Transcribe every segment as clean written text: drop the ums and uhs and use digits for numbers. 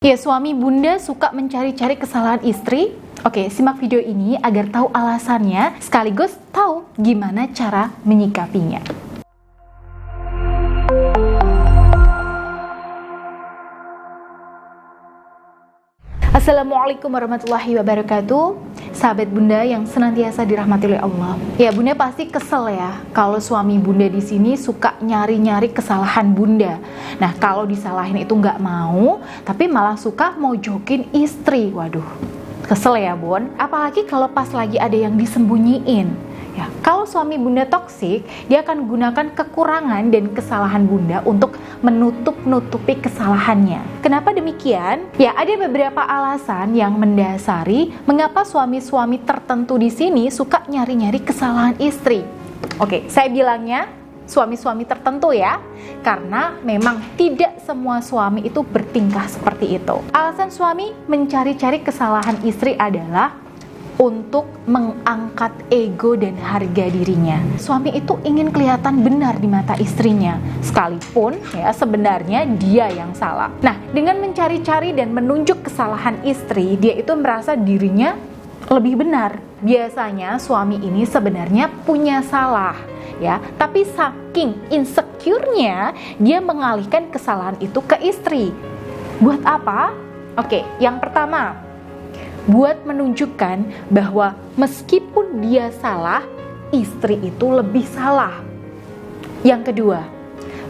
Ya, suami bunda suka mencari-cari kesalahan istri. Oke, simak video ini agar tahu alasannya, sekaligus tahu gimana cara menyikapinya. Assalamualaikum warahmatullahi wabarakatuh. Sahabat bunda yang senantiasa dirahmati oleh Allah. Ya, bunda pasti kesel ya kalau suami bunda di sini suka nyari-nyari kesalahan bunda. Nah, kalau disalahin itu nggak mau, tapi malah suka mau jokin istri. Waduh, kesel ya bun. Apalagi kalau pas lagi ada yang disembunyiin. Ya, kalau suami bunda toksik, dia akan gunakan kekurangan dan kesalahan bunda untuk menutup-nutupi kesalahannya. Kenapa demikian? Ya, ada beberapa alasan yang mendasari mengapa suami-suami tertentu di sini suka nyari-nyari kesalahan istri. Oke, saya bilangnya suami-suami tertentu ya, karena memang tidak semua suami itu bertingkah seperti itu. Alasan suami mencari-cari kesalahan istri adalah untuk mengangkat ego dan harga dirinya. Suami itu ingin kelihatan benar di mata istrinya, sekalipun ya sebenarnya dia yang salah. Nah, dengan mencari-cari dan menunjuk kesalahan istri, dia itu merasa dirinya lebih benar. Biasanya suami ini sebenarnya punya salah, ya, tapi saking insecure-nya dia mengalihkan kesalahan itu ke istri. Buat apa? Oke, yang pertama, buat menunjukkan bahwa meskipun dia salah, istri itu lebih salah. Yang kedua,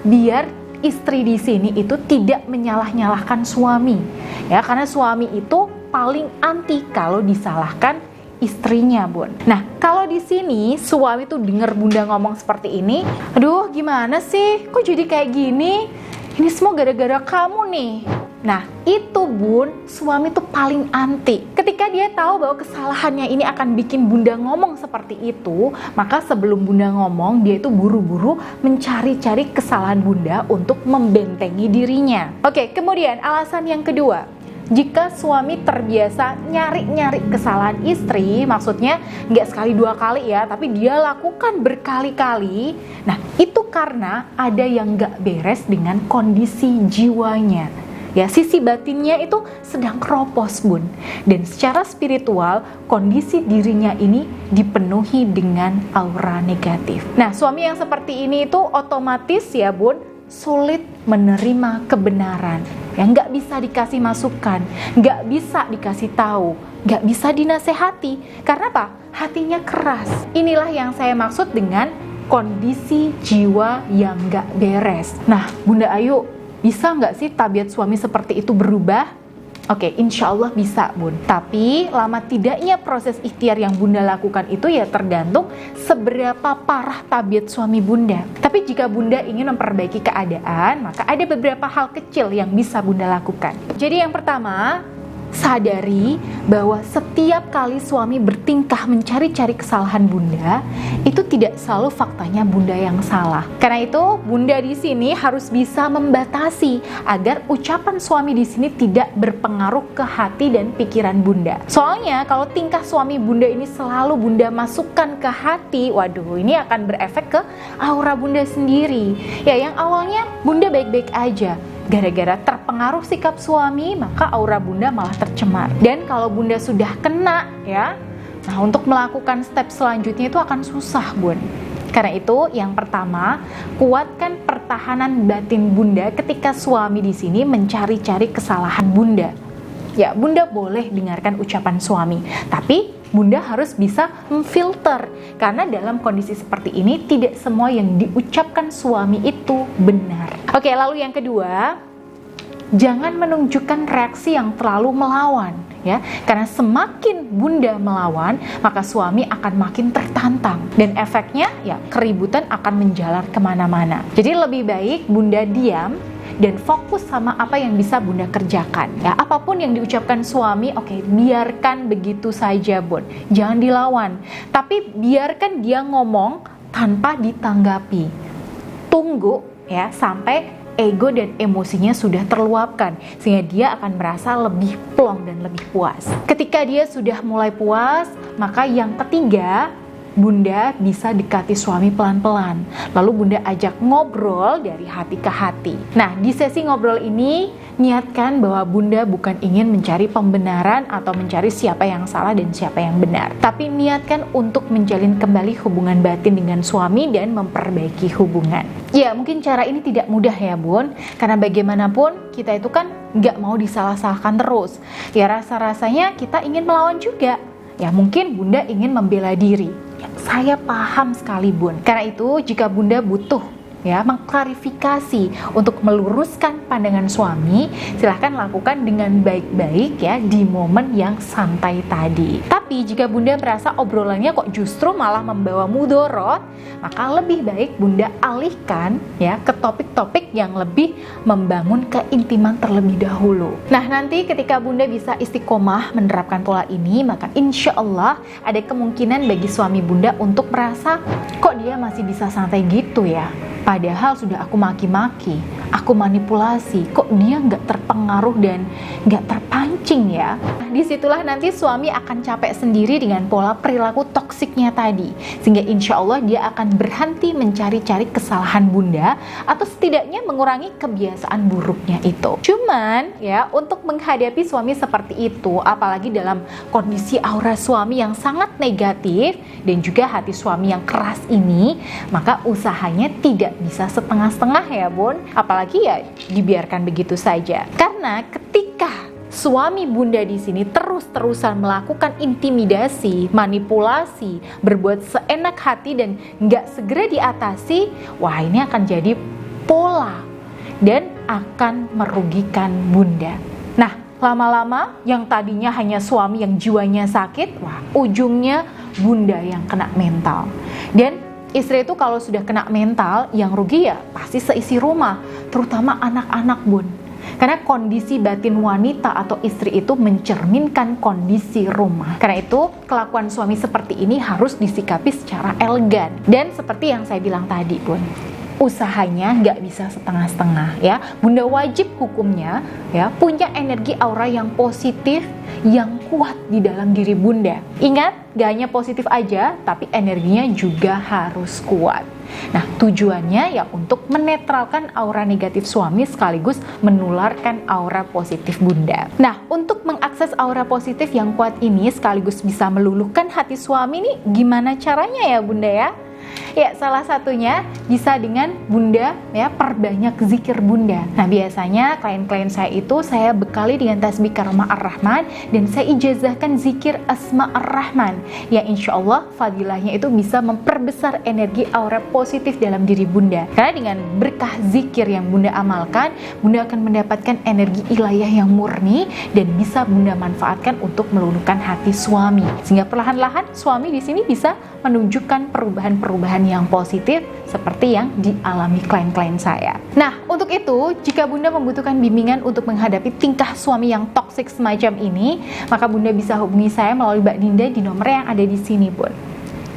biar istri di sini itu tidak menyalah-nyalahkan suami, ya, karena suami itu paling anti kalau disalahkan istrinya, bun. Nah, kalau di sini suami tuh dengar bunda ngomong seperti ini, aduh gimana sih, kok jadi kayak gini? Ini semua gara-gara kamu nih. Nah, itu bun, suami tuh paling anti. Ketika dia tahu bahwa kesalahannya ini akan bikin bunda ngomong seperti itu, maka sebelum bunda ngomong, dia itu buru-buru mencari-cari kesalahan bunda untuk membentengi dirinya. Oke, kemudian alasan yang kedua, jika suami terbiasa nyari-nyari kesalahan istri, maksudnya nggak sekali dua kali ya, tapi dia lakukan berkali-kali, nah itu karena ada yang nggak beres dengan kondisi jiwanya. Ya, sisi batinnya itu sedang keropos bun, dan secara spiritual kondisi dirinya ini dipenuhi dengan aura negatif. Nah, suami yang seperti ini itu otomatis ya bun, sulit menerima kebenaran. Ya, nggak bisa dikasih masukan, nggak bisa dikasih tahu, nggak bisa dinasehati. Karena apa? Hatinya keras. Inilah yang saya maksud dengan kondisi jiwa yang nggak beres. Nah, Bunda Ayu, bisa nggak sih tabiat suami seperti itu berubah? Oke, insya Allah bisa bun. Tapi lama tidaknya proses ikhtiar yang bunda lakukan itu ya tergantung seberapa parah tabiat suami bunda. Tapi jika bunda ingin memperbaiki keadaan, maka ada beberapa hal kecil yang bisa bunda lakukan. Jadi yang pertama, sadari bahwa setiap kali suami bertingkah mencari-cari kesalahan bunda, itu tidak selalu faktanya bunda yang salah. Karena itu, bunda di sini harus bisa membatasi agar ucapan suami di sini tidak berpengaruh ke hati dan pikiran bunda. Soalnya kalau tingkah suami bunda ini selalu bunda masukkan ke hati, waduh, ini akan berefek ke aura bunda sendiri. Ya, yang awalnya bunda baik-baik aja, gara-gara terpengaruh sikap suami, maka aura bunda malah tercemar. Dan kalau bunda sudah kena ya, nah untuk melakukan step selanjutnya itu akan susah bun. Karena itu yang pertama, kuatkan pertahanan batin bunda ketika suami di sini mencari-cari kesalahan bunda. Ya, bunda boleh dengarkan ucapan suami, tapi bunda harus bisa memfilter. Karena dalam kondisi seperti ini, tidak semua yang diucapkan suami itu benar. Oke, lalu yang kedua, jangan menunjukkan reaksi yang terlalu melawan. Ya, karena semakin bunda melawan, maka suami akan makin tertantang. Dan efeknya, ya keributan akan menjalar kemana-mana. Jadi lebih baik bunda diam dan fokus sama apa yang bisa bunda kerjakan. Ya, apapun yang diucapkan suami, oke, biarkan begitu saja bun. Jangan dilawan, tapi biarkan dia ngomong tanpa ditanggapi. Tunggu ya sampai ego dan emosinya sudah terluapkan, sehingga dia akan merasa lebih plong dan lebih puas. Ketika dia sudah mulai puas, maka yang ketiga, Bunda bisa dekati suami pelan-pelan, lalu Bunda ajak ngobrol dari hati ke hati. Nah, di sesi ngobrol ini, niatkan bahwa Bunda bukan ingin mencari pembenaran atau mencari siapa yang salah dan siapa yang benar, tapi niatkan untuk menjalin kembali hubungan batin dengan suami dan memperbaiki hubungan. Ya, mungkin cara ini tidak mudah ya Bun, karena bagaimanapun kita itu kan nggak mau disalah-salahkan terus. Ya, rasa-rasanya kita ingin melawan juga. Ya, mungkin Bunda ingin membela diri. Ya, saya paham sekali Bun. Karena itu, jika Bunda butuh mengklarifikasi untuk meluruskan pandangan suami, silahkan lakukan dengan baik-baik ya di momen yang santai tadi. Tapi jika Bunda merasa obrolannya kok justru malah membawa mudorot, maka lebih baik Bunda alihkan ya ke topik-topik yang lebih membangun keintiman terlebih dahulu. Nah, nanti ketika Bunda bisa istiqomah menerapkan pola ini, maka insya Allah ada kemungkinan bagi suami Bunda untuk merasa kok dia masih bisa santai gitu ya. Padahal sudah aku maki-maki, aku manipulasi, kok dia nggak terpengaruh dan nggak terpancing ya. Disitulah nanti suami akan capek sendiri dengan pola perilaku toksiknya tadi, sehingga insya Allah dia akan berhenti mencari-cari kesalahan Bunda atau setidaknya mengurangi kebiasaan buruknya itu. Cuman ya, untuk menghadapi suami seperti itu, apalagi dalam kondisi aura suami yang sangat negatif dan juga hati suami yang keras ini, maka usahanya tidak bisa setengah-setengah ya Bun, apalagi ya dibiarkan begitu saja. Karena ketika suami Bunda di sini terus-terusan melakukan intimidasi, manipulasi, berbuat seenak hati dan nggak segera diatasi, wah ini akan jadi pola dan akan merugikan Bunda. Nah, lama-lama yang tadinya hanya suami yang jiwanya sakit, wah ujungnya Bunda yang kena mental. Dan istri itu kalau sudah kena mental, yang rugi ya pasti seisi rumah, terutama anak-anak Bun. Karena kondisi batin wanita atau istri itu mencerminkan kondisi rumah. Karena itu, kelakuan suami seperti ini harus disikapi secara elegan. Dan seperti yang saya bilang tadi Bun, usahanya nggak bisa setengah-setengah ya. Bunda wajib hukumnya ya punya energi aura yang positif, yang kuat di dalam diri Bunda. Ingat, gak hanya positif aja, tapi energinya juga harus kuat. Nah, tujuannya ya untuk menetralkan aura negatif suami sekaligus menularkan aura positif Bunda. Nah, untuk mengakses aura positif yang kuat ini sekaligus bisa meluluhkan hati suami nih, gimana caranya ya Bunda ya? Ya, salah satunya bisa dengan Bunda ya perbanyak zikir Bunda. Nah, biasanya klien-klien saya itu saya bekali dengan tasbih Karamah Ar-Rahman dan saya ijazahkan zikir Asma Ar-Rahman. Ya, insya Allah fadilahnya itu bisa memperbesar energi aura positif dalam diri Bunda. Karena dengan berkah zikir yang Bunda amalkan, Bunda akan mendapatkan energi ilayah yang murni dan bisa Bunda manfaatkan untuk meluluhkan hati suami. Sehingga perlahan-lahan suami di sini bisa menunjukkan perubahan-perubahan yang positif seperti yang dialami klien-klien saya. Nah, untuk itu, jika Bunda membutuhkan bimbingan untuk menghadapi tingkah suami yang toksik semacam ini, maka Bunda bisa hubungi saya melalui Mbak Ninda di nomor yang ada di sini, Bun.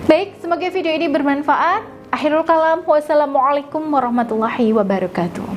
Baik, semoga video ini bermanfaat. Akhirul kalam, wassalamualaikum warahmatullahi wabarakatuh.